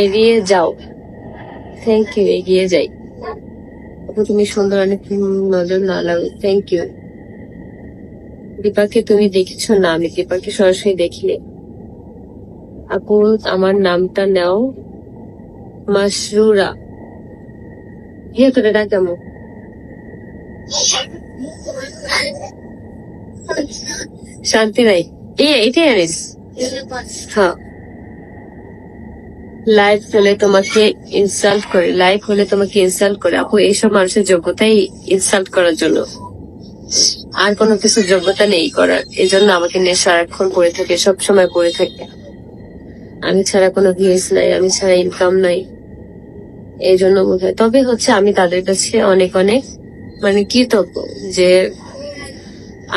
এড়িয়ে যাও। Thank you, এগিয়ে যাই। আপু তুমি সুন্দর, অনেক নজর না লাগে। Thank you. দীপাকে তুমি দেখেছো? না, আমি দীপাকে সরাসরি দেখিনি। আপু আমার নামটা নাও। মাসরুরা। ইয়ে করে ডাকামো। শান্তি নাই। এটাই আনিস। হ্যাঁ, লাইভ হলে তোমাকে ইনসাল্ট করে, লাইভ হলে তোমাকে ইনসাল্ট করে। আপু এইসব মানুষের যোগ্যতাই ইনসাল্ট করার জন্য, আর কোনো কিছু যোগ্যতা নেই করার। এই জন্য আমাকে নিয়ে সারাক্ষণ পড়ে থাকে, সবসময় পড়ে থাকে। আমি ছাড়া কোনো ভিউজ নাই, আমি ছাড়া ইনকাম নাই, এই জন্য বোধ হয়। তবে হচ্ছে আমি তাদের কাছে অনেক অনেক মানে কৃতজ্ঞ যে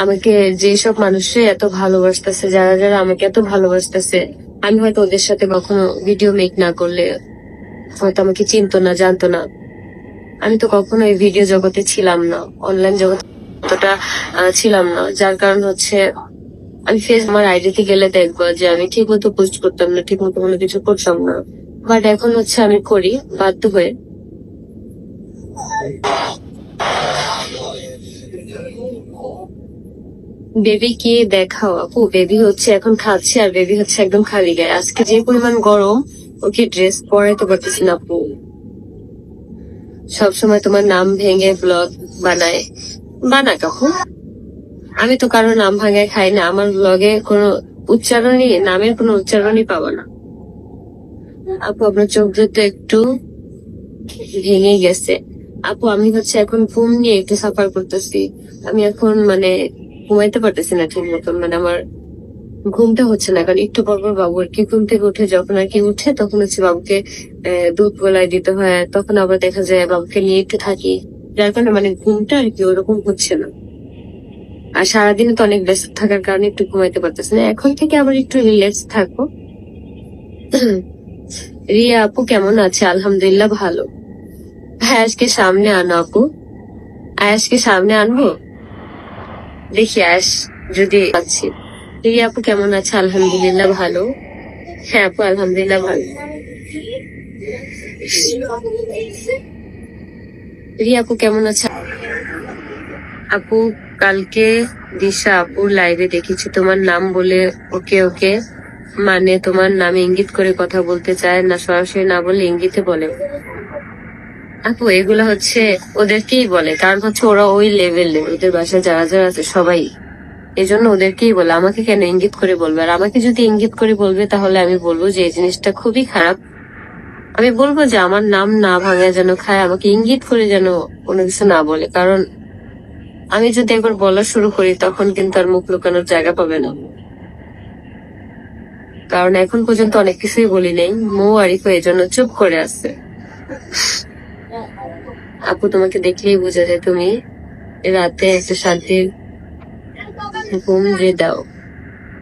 আমাকে যেসব মানুষে এত ভালোবাসতেছে, যারা যারা আমাকে এত ভালোবাসতেছে, আমি হয়তো ওদের সাথে কখনো ভিডিও মেক না করলে হয়তো আমাকে চিনতো না, জানতো না। আমি তো কখনো এই ভিডিও জগতে ছিলাম না, অনলাইন জগতে অতটা ছিলাম না, যার কারণ হচ্ছে আমি আমার আইডিতে গেলে দেখবো যে আমি ঠিক মতো পোস্ট করতাম না, ঠিক মতো কোনো কিছু করতাম না। বাট এখন হচ্ছে আমি করি বাধ্য হয়ে। বেবি কি দেখাও আপু? বেবি হচ্ছে এখন খাচ্ছে, আর বেবি হচ্ছে একদম খালি গায়ে। আজকে যে পরিমাণ গরম, ওকে ড্রেস পরাইতে পারতেছি না আপু। সবসময় তোমার নাম ভেঙে ব্লগ বানায়। বানাক আপু, আমি তো কারো নাম ভাঙায় খাই না। আমার ব্লগে কোনো উচ্চারণই, নামের কোনো উচ্চারণই পাবো না। আপু আপনার চোখ দুটো একটু ভেঙে গেছে। আপু আমি হচ্ছে এখন ঘুম নিয়ে একটু সাফার করতেছি। আমি এখন মানে ঘুমাইতে পারতেছি না ঠিক মতন, মানে আমার ঘুমটা হচ্ছে না। কারণ একটু পর পর বাবু আর কি ঘুম থেকে উঠে, যখন আর কি উঠে তখন হচ্ছে বাবুকে দুধ গলায় দিতে হয়, তখন আবার দেখা যায় বাবুকে নিয়ে একটু থাকি, যার কারণে মানে ঘুমটা আর কি ওরকম হচ্ছে না। আর সারাদিনে তো অনেক ব্যস্ত থাকার কারণে একটু ঘুমাইতে পারতেছি না। এখন থেকে আবার একটু রিল্যাক্স থাকবো। রিয়া আপু কেমন আছে? আলহামদুলিল্লাহ ভালো। আয়াসকে সামনে আনো আপু, আয়াসকে সামনে আনবো, দেখি আয়াস যদি আছি। রিয়া আপু কেমন আছে? আলহামদুলিল্লাহ ভালো। হ্যাঁ আপু আলহামদুলিল্লাহ ভালো। রিয়া আপু কেমন আছে? আপু কালকে দিশা আপুর লাইভে দেখেছি তোমার নাম বলে ওকে ওকে, মানে তোমার নামে ইঙ্গিত করে কথা বলতে চায় না, সরাসরি না বলে ইঙ্গিতে বলে। আপু এগুলা হচ্ছে ওদেরকেই বলে, কারণ হচ্ছে ওরা ওই লেভেলে, ওদের বাসায় যারা যারা আছে সবাই এই জন্য ওদেরকেই বলে। আমাকে কেন ইঙ্গিত করে বলবে? আর আমাকে যদি ইঙ্গিত করে বলবে তাহলে আমি বলবো যে এই জিনিসটা খুবই খারাপ। আমি বলবো যে আমার নাম না ভাঙা যেন খায়, আমাকে ইঙ্গিত করে যেন কোনো কিছু না বলে। কারণ আমি যদি একবার বলা শুরু করি তখন কিন্তু আর মুখ লুকানোর জায়গা পাবে না। কারণ এখন পর্যন্ত অনেক কিছুই বলি নেই, মৌ আরিফও এই জন্য চুপ করে আছে। আপু তোমাকে দেখলেই বোঝা যায় তুমি রাতে একটা শান্তির ঘুম দিয়ে দাও।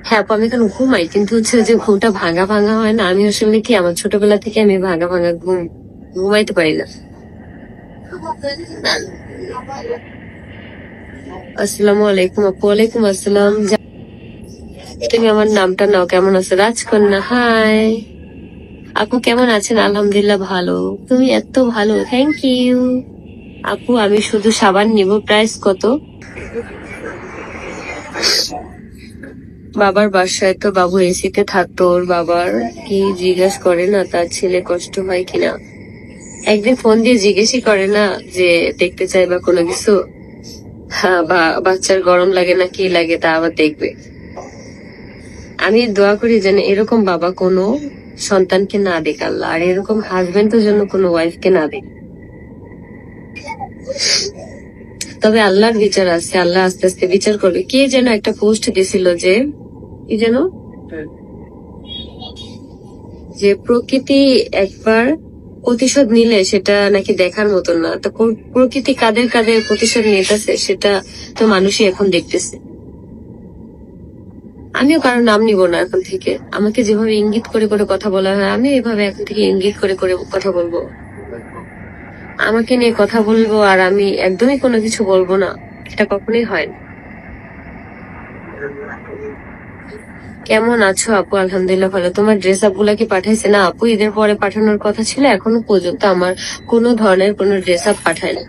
হ্যাঁ আপু আমি এখন ঘুমাই, কিন্তু হচ্ছে যে ঘুমটা ভাঙা ভাঙা হয় না। আমি আসলে কি, আমার ছোটবেলা থেকে আমি ভাঙা ভাঙা ঘুমাইতে পারি না। আসসালামু আলাইকুম আপু। ওয়ালাইকুম আসসালাম। তুমি আমার নামটা নাও। কেমন আছো? রাজকন্যা হাই। আপু কেমন আছেন? আলহামদুলিল্লাহ ভালো। তুমি এত ভালো, থ্যাংক ইউ। আপু আমি শুধু সাবান নিব, প্রাইস কত? বাবার বাসায় তো বাবু এসিতে থাকতো, ওর বাবার কি জিজ্ঞেস করে না তার ছেলে কষ্ট হয় কিনা? একদিন ফোন দিয়ে জিজ্ঞেসই করে না যে দেখতে চাই বা কোনো কিছু? হ্যাঁ, বা বাচ্চার গরম লাগে না কি লাগে তা আবার দেখবে। আমি দোয়া করি যেন এরকম বাবা কোনো সন্তানকে না দেখ আল্লাহ, আর এরকম হাজবেন্ডের জন্য কোনো ওয়াইফকে না দেখ। তবে আল্লাহর বিচার আছে, আল্লাহ আস্তে আস্তে বিচার করবে। কে যেন একটা পোস্ট দিছিল যে কি যেন, যে প্রকৃতি একবার প্রতিশোধ নিলে সেটা নাকি দেখার মতন না। তো প্রকৃতি কাদের কাদের প্রতিশোধ নিতেছে সেটা তো মানুষই এখন দেখতেছে। আমিও কারোর নাম নিব না এখন থেকে। আমাকে যেভাবে ইঙ্গিত করে করে কথা বলা হয়, আমি এভাবে এখন থেকে ইঙ্গিত করে করে কথা বলবো। আমাকে নিয়ে কথা বলবো আর আমি একদমই কোনো কিছু বলবো না, এটা কখনোই হয় না। কেমন আছো আপু? আলহামদুলিল্লাহ ভালো। তোমার ড্রেস আপ গুলা কি পাঠাইছে? না আপু, ঈদের পরে পাঠানোর কথা ছিল, এখনো পর্যন্ত আমার কোনো ধরনের কোনো ড্রেস আপ পাঠায়নি।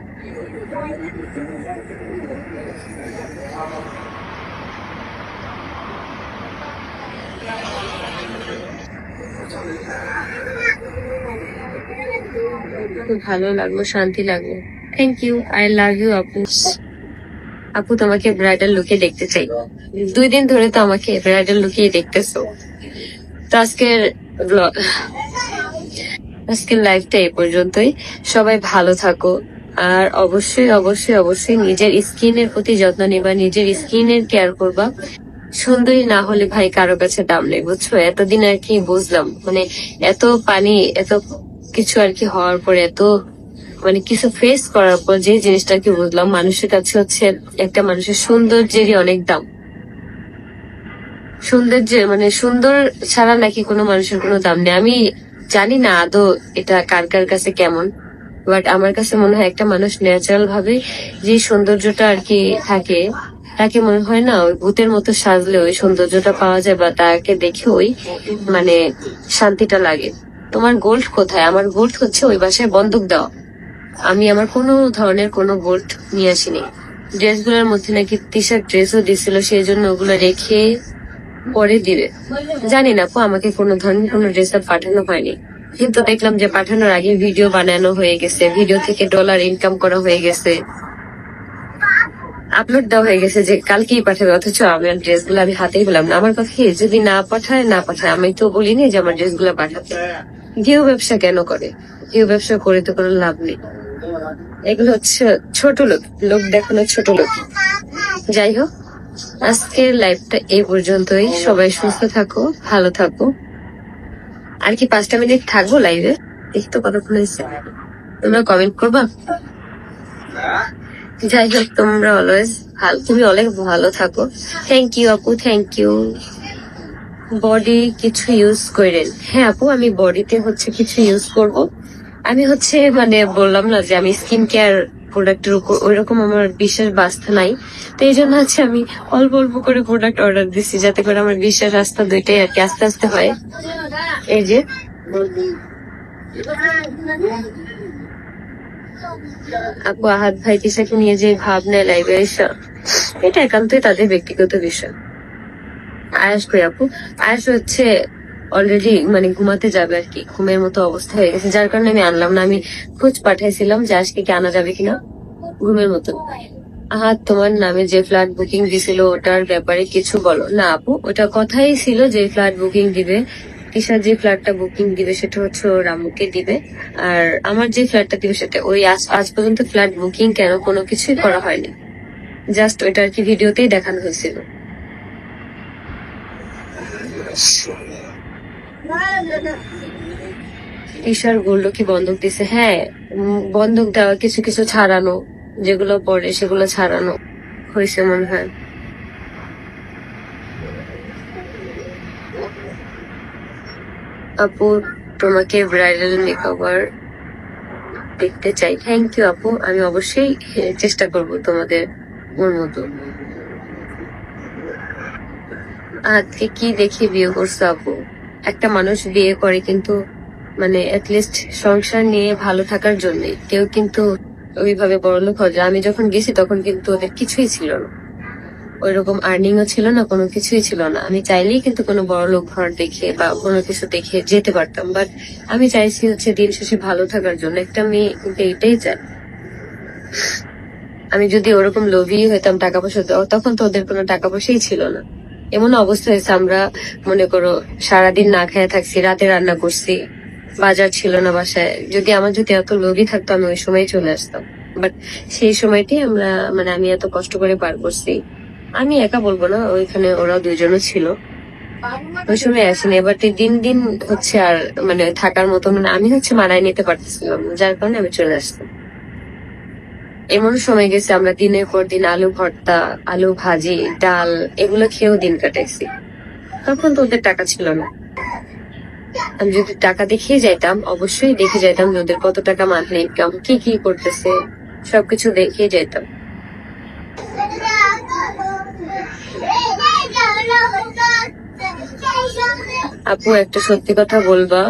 খুব ভালো লাগলো, শান্তি লাগলো। Thank you, I love you আপু। আপু তোমাকে ব্রাইডাল লুকে দেখতে চাই। 2 দিন ধরে তো আমাকে ব্রাইডাল লুকেই দেখতেছো। তো আজকের লাইফটা এই পর্যন্তই। সবাই ভালো থাকো। আর অবশ্যই অবশ্যই অবশ্যই নিজের স্কিনের প্রতি যত্ন নিবা, নিজের স্কিনের কেয়ার করবা। সুন্দরী না হলে ভাই কারো কাছে দাম নেই, বুঝছো? এতদিন আর কি বুঝলাম, মানে এত পানি এত কিছু আর কি হওয়ার পরে, এত মানে কিছু ফেস করার পর যে জিনিসটা কি বুঝলাম, মানুষের কাছে হচ্ছে একটা মানুষের সৌন্দর্যেরই অনেক দাম। সৌন্দর্য মানে সুন্দর ছাড়া নাকি কোনো মানুষের কোনো দাম নেই। আমি জানি না আদৌ এটা কার কার কাছে কেমন, বাট আমার কাছে মনে হয় একটা মানুষ ন্যাচারাল ভাবে যে সৌন্দর্যটা আর কি থাকে, তাকে মনে হয় না ওই ভূতের মতো সাজলে ওই সৌন্দর্যটা পাওয়া যায়, বা তাকে দেখে ওই মানে শান্তিটা লাগে। তোমার গোল্ড কোথায়? আমার গোল্ড হচ্ছে ওই বাসায় বন্ধক দেওয়া। আমি আমার কোনো ধরনের কোনো গোল্ড নিয়ে আসিনি। ড্রেসগুলোর মধ্যে নাকি টি-শার্ট ড্রেসও দিছিল, সেই জন্য ওগুলো রেখে পরে দিবে। জানি না আপু, আমাকে কোনো ধরনের কোনো ড্রেস আপ পাঠানো হয়নি, কিন্তু দেখলাম যে পাঠানোর আগে ভিডিও বানানো হয়ে গেছে, ভিডিও থেকে ডলার ইনকাম করা হয়ে গেছে, আপলোড দেওয়া হয়ে গেছে যে কালকেই পাঠাবে, অথচ আমার ড্রেস গুলো আমি হাতেই পেলাম না। আমার কথা কি, যদি না পাঠায় না পাঠায়, আমি তো বলিনি যে আমার ড্রেস গুলো পাঠাতে। ঘিউ ব্যবসা কেন করে? ঘিউ ব্যবসা করে তো কোনো লাভ নেই। এগুলো হচ্ছে ছোট লোক, লোক দেখানো ছোট লোক। যাই হোক, আজকের লাইফটা এই পর্যন্তই। সবাই সুস্থ থাকো, ভালো থাকো। আর কি 5টা মিনিট থাকবো লাইভে, দেখি তো কতক্ষণ হয়েছে। তোমরা কমেন্ট করবা। যাই হোক, তোমরা অলওয়েজ ভালো, তুমি অনেক ভালো থাকো। থ্যাংক ইউ আপু, থ্যাংক ইউ। বডি কিছু ইউজ করেন? হ্যাঁ আপু, আমি বডিতে হচ্ছে কিছু ইউজ করব। আমি হচ্ছে মানে বললাম না যে আমি স্কিন কেয়ার প্রোডাক্টের উপর ওইরকম আমার বিশ্বাস বাস্তা নাই, তো এই জন্য হচ্ছে আমি অল্প অল্প করে প্রোডাক্ট অর্ডার দিচ্ছি, যাতে করে আমার বিশ্বাস আস্থা দুইটাই আর কি আস্তে আস্তে হয়। এই যে আপু আহাদ ভাই তিশাকে নিয়ে যে ভাবনা লাইভে এসা, এটা একান্তই তাদের ব্যক্তিগত বিষয়। আয়াস কই আপু? আয়াস হচ্ছে অলরেডি মানে ঘুমাতে যাবে আর কি, ঘুমের মতো অবস্থা হয়ে গেছে, যার কারণে আমি আনলাম না। আমি খোঁজ পাঠাইছিলাম যে আজকে কি আনা যাবে কিনা, ঘুমের মতো। তোমার নামে যে ফ্ল্যাট বুকিং দিছিল ওটার ব্যাপারে কিছু বলো। না আপু, ওটা কথাই ছিল যে ফ্ল্যাট বুকিং দিবে, তিশার যে ফ্ল্যাটটা বুকিং দিবে সেটা হচ্ছে ওর আম্মুকে দিবে, আর আমার যে ফ্ল্যাটটা দিবে সেটা ওই আজ পর্যন্ত ফ্ল্যাট বুকিং কেন কোনো কিছুই করা হয়নি, জাস্ট ওইটা আর কি ভিডিওতেই দেখানো হয়েছিল। তিশার গোল্ড কি বন্ধক দিছে? হ্যাঁ, বন্ধক দেওয়া কিছু কিছু ছাড়ানো, যেগুলো পরে সেগুলো ছাড়ানো হয়েছে মনে হয়। আপু তোমাকে ব্রাইডাল মেকওভার দেখতে চাই। থ্যাংক ইউ আপু, আমি অবশ্যই চেষ্টা করব তোমাদের ওর মতো। আজকে কি দেখে বিয়ে করছো আপু? একটা মানুষ বিয়ে করে কিন্তু মানে অ্যাটলিস্ট সংসার নিয়ে ভালো থাকার জন্য, কেউ কিন্তু ওইভাবে বড়লোক হয়। আমি যখন গেছি তখন কিন্তু ওদের কিছুই ছিল না, ওইরকম আর্নিংও ছিল না, কোনো কিছুই ছিল না। আমি চাইলেই কিন্তু কোনো বড়লোক ঘর দেখে বা কোনো কিছু দেখে যেতে পারতাম, বাট আমি চাইছি হচ্ছে দিন শেষে ভালো থাকার জন্য। একটা মেয়ে কিন্তু এটাই চায়। আমি যদি ওরকম লোভী হইতাম টাকা পয়সা, তখন তো ওদের কোনো টাকা পয়সাই ছিল না। এমন অবস্থা হয়েছে, আমরা মনে করো সারাদিন না খেয়ে থাকছি, রাতে রান্না করছি, বাজার ছিল না বাসায়। আমার যদি এত লোভী থাকতো আমি ওই সময় চলে আসতাম, বাট সেই সময়টি আমরা মানে আমি এত কষ্ট করে পার করছি। আমি একা বলবো না, ওইখানে ওরা দুইজনও ছিল, ওই সময় আসেনি। এবার দিন দিন হচ্ছে আর মানে থাকার মতো মানে আমি হচ্ছে মানায় নিতে পারতেছিলাম, যার কারণে আমি চলে আসতাম। এমন সময় গেছে আমরা দিনের পর দিন আলু ভর্তা, আলু ভাজি, ডাল এগুলো খেয়েও দিন কাটাইছি। তখন তো ওদের টাকা ছিল না। আমি যদি টাকা দেখিয়ে যাইতাম, অবশ্যই দেখে যাইতাম যে ওদের কত টাকা মান্থলি ইনকাম, কি কি করতেছে, সবকিছু দেখিয়ে যাইতাম। আপু একটা সত্যি কথা বলবা?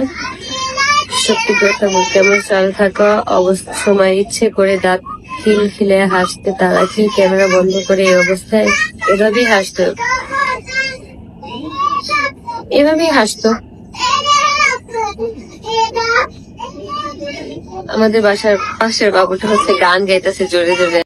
সত্যি কথা বলতে আমার চাল থাকা অবস্থা সময় ইচ্ছে করে দাঁত খিলখিলে হাসতে, তারা কি ক্যামেরা বন্ধ করে এই অবস্থায় এভাবেই হাসতো? এভাবেই হাসতো। আমাদের বাসার পাশের বাবুটা হচ্ছে গান গাইতেছে জোরে জোরে।